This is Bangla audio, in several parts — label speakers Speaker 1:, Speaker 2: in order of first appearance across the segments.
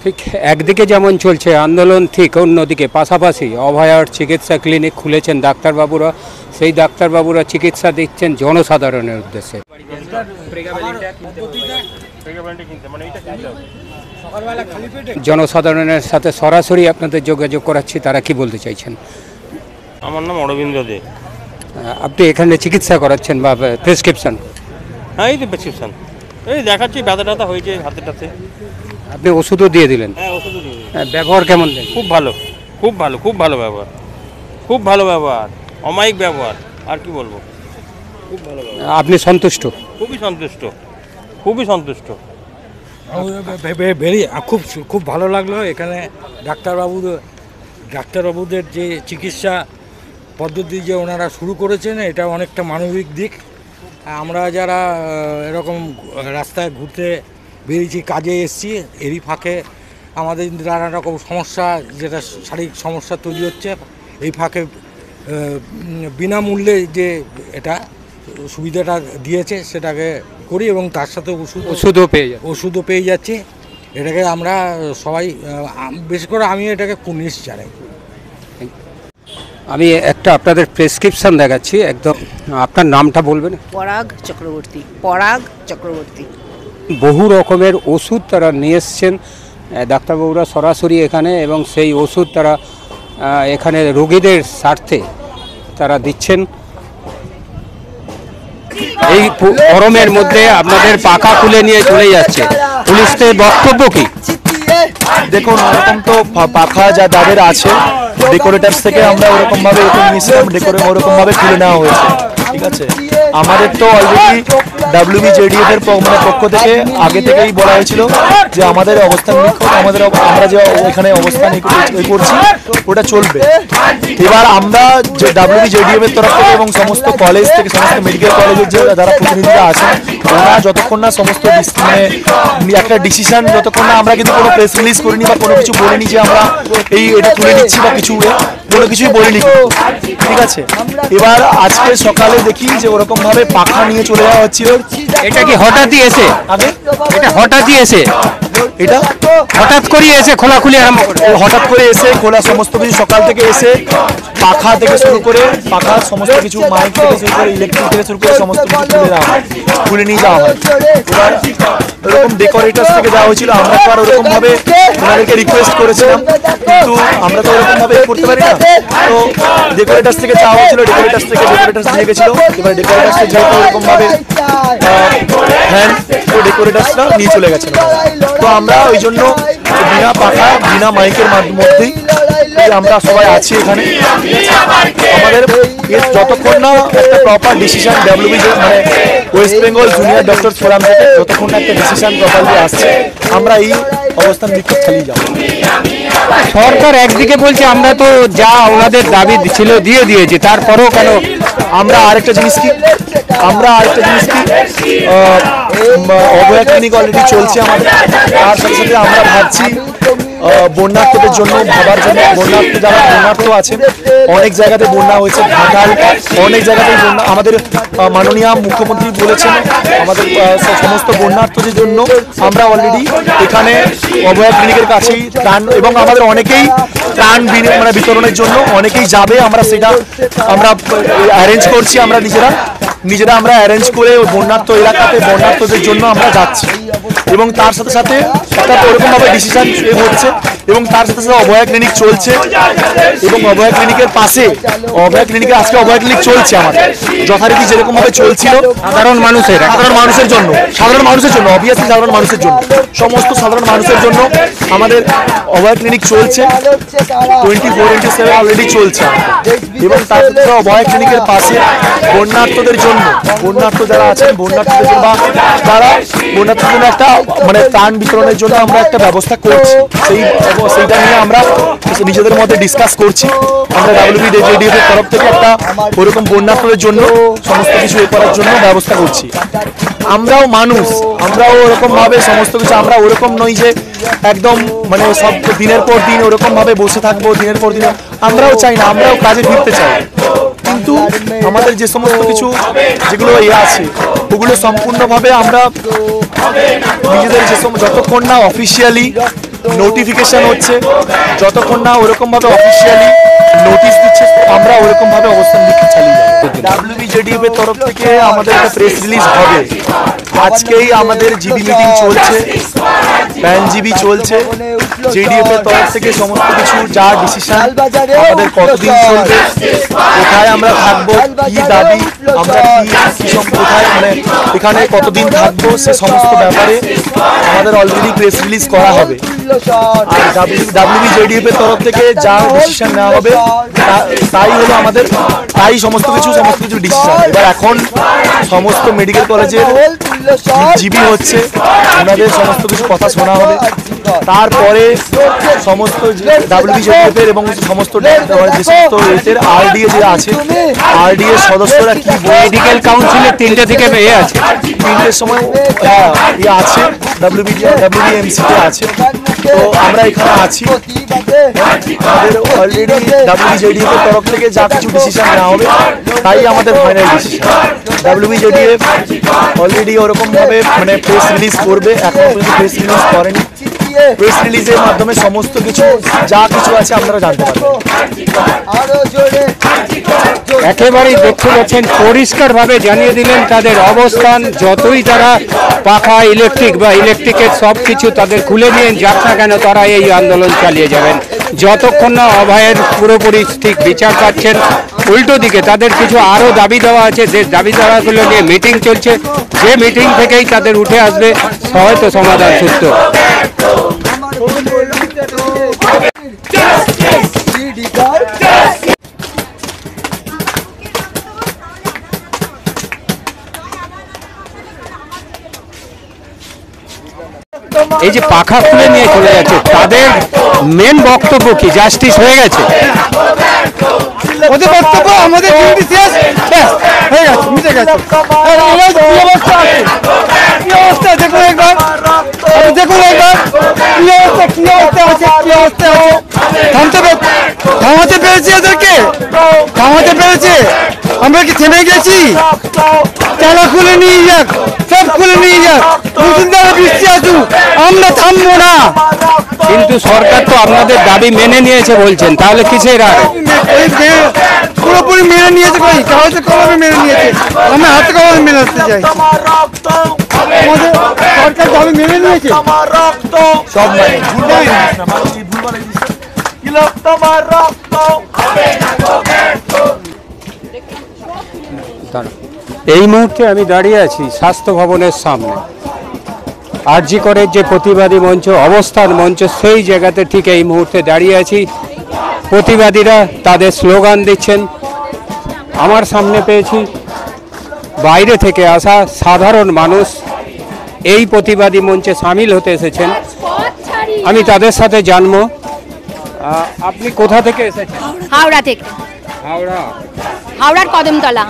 Speaker 1: ঠিক একদিকে যেমন চলছে আন্দোলন, ঠিক অন্যদিকে পাশাপাশি অভয়ার চিকিৎসা ক্লিনিক খুলেছেন ডাক্তারবাবুরা। সেই ডাক্তারবাবুরা চিকিৎসা দিচ্ছেন জনসাধারণের উদ্দেশ্যে। জনসাধারণের সাথে সরাসরি আপনাদের যোগাযোগ করাচ্ছি, তারা কি বলতে চাইছেন?
Speaker 2: আমার নাম অরবিন্দ দে।
Speaker 1: আপনি এখানে চিকিৎসা করাচ্ছেন বা প্রেসক্রিপশন?
Speaker 2: হ্যাঁ, এই তো প্রেসক্রিপশন, এই দেখাচ্ছি ব্যথা ট্যাথা হয়েছে হাতেটাতে।
Speaker 1: আপনি ওষুধও দিয়ে দিলেন?
Speaker 2: হ্যাঁ, ওষুধও দিয়ে দিলেন।
Speaker 1: ব্যবহার কেমন দেন?
Speaker 2: খুব ভালো, খুব ভালো, খুব ভালো ব্যবহার, খুব ভালো ব্যবহার, অমায়িক ব্যবহার, আর কি বলবো, খুব ভালো ব্যবহার।
Speaker 1: আপনি সন্তুষ্ট?
Speaker 2: খুবই সন্তুষ্ট, খুবই সন্তুষ্ট।
Speaker 3: খুব খুব ভালো লাগলো এখানে ডাক্তারবাবুদের যে চিকিৎসা পদ্ধতি যে ওনারা শুরু করেছেন, এটা অনেকটা মানবিক দিক। আমরা যারা এরকম রাস্তায় ঘুরতে বেরিয়েছি, কাজে এসেছি, এরই ফাঁকে আমাদের নানা রকম সমস্যা, যেটা শারীরিক সমস্যা তৈরি হচ্ছে, এই ফাঁকে বিনামূল্যে যে এটা সুবিধাটা দিয়েছে সেটাকে করি, এবং তার সাথে ওষুধও পেয়ে যাচ্ছি। এটাকে আমরা সবাই, বেশ করে আমি এটাকে কুর্নিশ জানাই।
Speaker 1: আমি একটা আপনাদের প্রেসক্রিপশন দেখাচ্ছি, একদম আপনার নামটা বলবেন?
Speaker 4: পরাগ চক্রবর্তী। পরাগ চক্রবর্তী।
Speaker 1: বহু রকমের ওষুধ তারা নিয়ে এসছেন ডাক্তারবাবুরা সরাসরি এখানে, এবং সেই ওষুধ তারা এখানে রোগীদের স্বার্থে তারা দিচ্ছেন। এই গরমের মধ্যে আপনাদের পাখা খুলে নিয়ে চলে যাচ্ছে, পুলিশের বক্তব্য কি?
Speaker 5: দেখুন, ওরকম তো পাখা যা যাদের আছে ডেকোরেটার্স থেকে আমরা ওরকমভাবে নিয়েছিলাম, ওরকমভাবে খুলে নেওয়া হয়েছে, ঠিক আছে। আমাদের তো অলরেডি WBJDF এর পক্ষ থেকে আগে থেকেই বলা হয়েছিল যে আমাদের অবস্থান বিক্ষোভ, আমরা যে এখানে অবস্থান করছি ওটা চলবে। এবার আমরা যে WBJDF এর তরফ থেকে এবং সমস্ত কলেজ থেকে, সমস্ত মেডিকেল কলেজের যে যারা প্রতিনিধিরা আছেন, ওরা যতক্ষণ না সমস্ত একটা ডিসিশন, যতক্ষণ না আমরা কিন্তু কোনো প্রেস রিলিজ করিনি বা কোনো কিছু বলিনি যে আমরা এটা তুলে নিচ্ছি বা কিছু, কোনো কিছুই বলিনি, ঠিক আছে। এবার আজকে সকালে দেখি যে ওরকম ভাবে পাখা নিয়ে চলে যাওয়া হচ্ছিল।
Speaker 1: এটা কি হঠাৎই এসে? এটা হঠাৎই এসে,
Speaker 5: এটা
Speaker 1: হঠাৎ করে এসে খোলাখুলি আরম্ভ করে,
Speaker 5: হঠাৎ করে এসে খোলা সমস্ত কিছু, সকাল থেকে এসে পাখা থেকে শুরু করে পাখার সমস্ত কিছু, মাইক থেকে শুরু করে, ইলেকট্রিক থেকে শুরু করে সমস্ত কিছু খুলে নিয়ে যাওয়া হয়। এবার এরকম ডেকোরেটার্স থেকে যাওয়া হয়েছিল, আমরা তো আর ওরকম ভাবে ওনাদেরকে রিকোয়েস্ট করেছিলাম, কিন্তু আমরা তো ওরকম ভাবে করতে পারি না। তো ডেকোরেটার্স থেকে যাওয়া হয়েছিল, ডেকোরেটার্স নিয়ে গেছিল। এবার ডেকোরেটার্স যেহেতু ওরকম ভাবে হ্যান্ড, তো ডেকোরেটার্সরা নিয়ে চলে গেছিল। তো আমরা ওই জন্য বিনা পাখা, বিনা মাইকের মধ্যেই আমরা সবাই আছি এখানে। আমাদের যতক্ষণ না একটা প্রপার ডিসিশন মানে West Bengal junior doctor forum থেকে যতক্ষণ না একটা ডিসিশন প্রপারলি আসছে, আমরা এই অবস্থান বিক্ষোভ চালিয়ে যাব।
Speaker 1: সরকার একদিকে বলছে আমরা তো যা ওনাদের দাবি ছিল দিয়ে দিয়েছি, তারপরেও কেন?
Speaker 5: আমরা আরেকটা জিনিস কি অভয়া ক্লিনিক অলরেডি চলছে আমাদের, তার সাথে সাথে আমরা ভাবছি বন্যার্থদের জন্য, যারা বন্যার্থ আছেন, অনেক জায়গাতে বন্যা হয়েছে, ঘাটাল অনেক জায়গাতে বন্যা। আমাদের মাননীয় মুখ্যমন্ত্রী বলেছেন আমাদের সমস্ত বন্যার্থদের জন্য আমরা অলরেডি এখানে অভয়া ক্লিনিকের কাছেই ত্রাণ, এবং আমাদের অনেকেই ত্রাণ বিতরণের জন্য অনেকেই যাবে, আমরা সেটা অ্যারেঞ্জ করছি। আমরা নিজেরা আমরা অ্যারেঞ্জ করে ওই বন্যার্থ এলাকাতে বন্যার্থদের জন্য আমরা যাচ্ছি, এবং তার সাথে সাথে একটা ওরকমভাবে ডিসিশন হচ্ছে, এবং তার সাথে সাথে অভয়া ক্লিনিক চলছে, এবং অভয়া ক্লিনিকের পাশে আজকে অভয়া ক্লিনিক চলছে আমাদের যথারীতি যেরকম ভাবে চলছিল সাধারণ মানুষের জন্য, অবভিয়াসলি সাধারণ মানুষের জন্য, সমস্ত সাধারণ মানুষের জন্য আমাদের অভয়া ক্লিনিক চলছে, 24/7 অলরেডি চলছে। এবং তার সাথে অভয়া ক্লিনিকের পাশে বন্যার্থদের জন্য, বন্যার্থ যারা আছেন, বন্যার্থদের জন্য বা যারা বন্যার্থদের জন্য একটা ত্রাণ বিতরণের জন্য আমরা একটা ব্যবস্থা করছি। সেইটা নিয়ে আমরা নিজেদের মধ্যে ডিসকাস করছি। আমরা WBJDF এর তরফ থেকে একটা ওরকম বন্যার্থদের জন্য সমস্ত কিছু করার জন্য ব্যবস্থা করছি। আমরাও মানুষ, আমরাও ওরকম ভাবে সমস্ত কিছু, আমরা ওরকম নই যে একদম সব দিনের পর দিন ওরকম ভাবে বসে থাকবো, দিনের পর দিন আমরাও চাই না, আমরাও কাজে ফিরতে চাই। কিন্তু আমাদের যে সমস্ত কিছু যেগুলো আছে ওগুলো সম্পূর্ণভাবে আমরা নিজেদের যতক্ষণ না অফিসিয়ালি নোটিফিকেশন হচ্ছে, যতক্ষণ না ওরকমভাবে অফিসিয়ালি নোটিশ দিচ্ছে আমরা ওরকমভাবে অবস্থান বিক্ষোভ চালিয়ে যাবো। WBJDF এর তরফ থেকে আমাদের একটা প্রেস রিলিজ হবে। আজকেই আমাদের জিবি মিটিং চলছে, প্যান জিবি চলছে। JDF এর তরফ থেকে সমস্ত কিছু যা ডিসিশন আমাদের কতদিন চলবে, কোথায় আমরা থাকবো, কি দাবি, আমরা কি কোথায় মানে এখানে কতদিন থাকবো, সে সমস্ত ব্যাপারে আমাদের অলরেডি প্রেস রিলিজ করা হবে। আর WBJDF এর তরফ থেকে যা ডিসিশন নেওয়া হবে তাই হলো আমাদের, তাই সমস্ত কিছু ডিসিশন। এবার এখন সমস্ত মেডিকেল কলেজের জিবি হচ্ছে, ওনাদের সমস্ত কিছু কথা শোনা হবে, তারপরে সমস্ত WBJDF এর এবং সমস্ত যে সমস্ত এদের RDA যে আছে, RDA সদস্যরা কি
Speaker 1: মেডিকেল কাউন্সিলের 3টে থেকে আছে,
Speaker 5: 3টের সময় আছে, WBMC তে আছে। তো আমরা এখানে আছি, আমাদের অলরেডি WBJDF এর তরফ থেকে যা কিছু ডিসিশন নেওয়া হবে তাই আমাদের ফাইনাল ডিসিশন। WBJDF অলরেডি ওরকমভাবে মানে প্রেস রিলিজ করবে, এখনো পর্যন্ত প্রেস রিলিজ করেনি। প্রেস রিলিজের মাধ্যমে সমস্ত কিছু যা কিছু আছে আপনারা জানতে পারবেন।
Speaker 1: একেবারেই দেখতে পাচ্ছেন পরিষ্কারভাবে জানিয়ে দিলেন তাদের অবস্থান। যতই তারা পাখা ইলেকট্রিক বা ইলেকট্রিকের সব কিছু তাদের খুলে নিয়ে যাক না কেন, তারা এই আন্দোলন চালিয়ে যাবেন যতক্ষণ না অভয়ের পুরোপুরি ঠিক বিচার পাচ্ছেন। উল্টো দিকে তাদের কিছু আরও দাবি দেওয়া আছে, যে দাবি দেওয়াগুলো নিয়ে মিটিং চলছে, যে মিটিং থেকেই তাদের উঠে আসবে হয়তো সমাধান সূত্র। এই যে পাখা খুলে নিয়ে চলে যাচ্ছে, তাদের মেন বক্তব্য কি জাস্টিস হয়ে গেছে?
Speaker 6: ওদের বক্তব্য আমাদের ডিউটি শেষ, হয়ে গেছে, মিটে গেছে। কি অবস্থা দেখুন একবার, দেখুন একবার কি অবস্থা আছে, কি অবস্থা আছে। থামাতে পেরেছি এদেরকে, থামাতে পেরেছে। আমরা কি থেমে গেছি? তালা খুলে নিয়ে যাক, সব খুলে নিয়ে যাক, মুসলিমরা বৃষ্টি আসুক, আমরা থামবো না।
Speaker 1: কিন্তু সরকার তো আপনাদের দাবি মেনে নিয়েছে বলছেন, তাহলে কিসের আর?
Speaker 6: পুরোপুরি মেনে নিয়েছে, কই কাগজে কলমে মেনে নিয়েছে, আমরা হাতে কলমে মেনে আসতে চাই। আমাদের সরকার দাবি মেনে নিয়েছে
Speaker 5: সব
Speaker 1: এই মুহূর্তে আমি দাঁড়িয়ে আছি স্বাস্থ্য ভবনের সামনে। আরজি করের যে প্রতিবাদী মঞ্চ, অবস্থান মঞ্চ, সেই জায়গাতে ঠিক এই মুহূর্তে দাঁড়িয়ে আছি। প্রতিবাদীরা তাদের স্লোগান দিচ্ছেন। আমার সামনে পেয়েছি বাইরে থেকে আসা সাধারণ মানুষ এই প্রতিবাদী মঞ্চে সামিল হতে এসেছেন। আমি তাদের সাথে জানবো, আপনি কোথা থেকে এসেছেন?
Speaker 7: হাওড়া থেকে। হাওড়ার কদমতলা।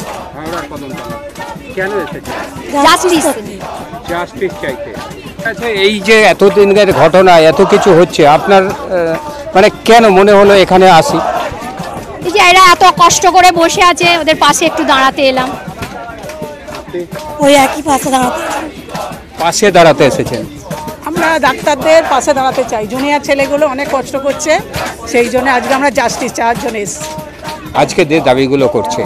Speaker 1: কেন এসেছেন?
Speaker 7: জাস্টিস
Speaker 1: চাইতে। আচ্ছা, এই যে এতদিনের ঘটনা, এত কিছু হচ্ছে, আপনার মানে কেন মনে হলো এখানে আসি?
Speaker 7: এই যে এরা এত কষ্ট করে বসে আছে, ওদের পাশে একটু দাঁড়াতে এলাম।
Speaker 8: ওই একই পাশে
Speaker 1: দাঁড়াতে এসেছেন।
Speaker 8: আমরা ডাক্তারদের পাশে দাঁড়াতে চাই। জুনিয়র ছেলেগুলো অনেক কষ্ট করছে, সেই জন্য আজকে আমরা জাস্টিস চাওয়ার জন্য এসেছি।
Speaker 1: আজকে যে দাবিগুলো করছে,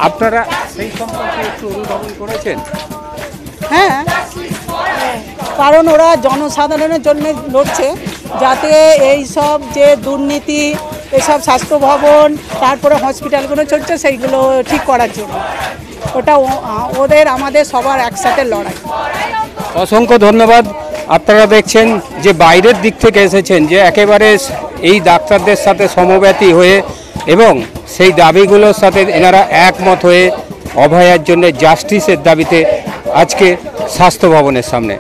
Speaker 1: আপনারা সেই সম্পর্কে একটু অনুধাবন করেছেন?
Speaker 8: হ্যাঁ, কারণ ওরা জনসাধারণের জন্য লড়ছে, যাতে এই সব যে দুর্নীতি, এসব স্বাস্থ্য ভবন, তারপরে হসপিটালগুলো চলছে, সেইগুলো ঠিক করার জন্য। ওটা ওদের আমাদের সবার একসাথে লড়াই।
Speaker 1: অসংখ্য ধন্যবাদ। আপনারা দেখছেন যে বাইরের দিক থেকে এসেছেন, যে একেবারে এই ডাক্তারদের সাথে সমব্যথী হয়ে এবং সেই দাবিগুলোর সাথে এনারা একমত হয়ে অভয়ার জন্য জাস্টিসের দাবিতে আজকে স্বাস্থ্য ভবনের সামনে।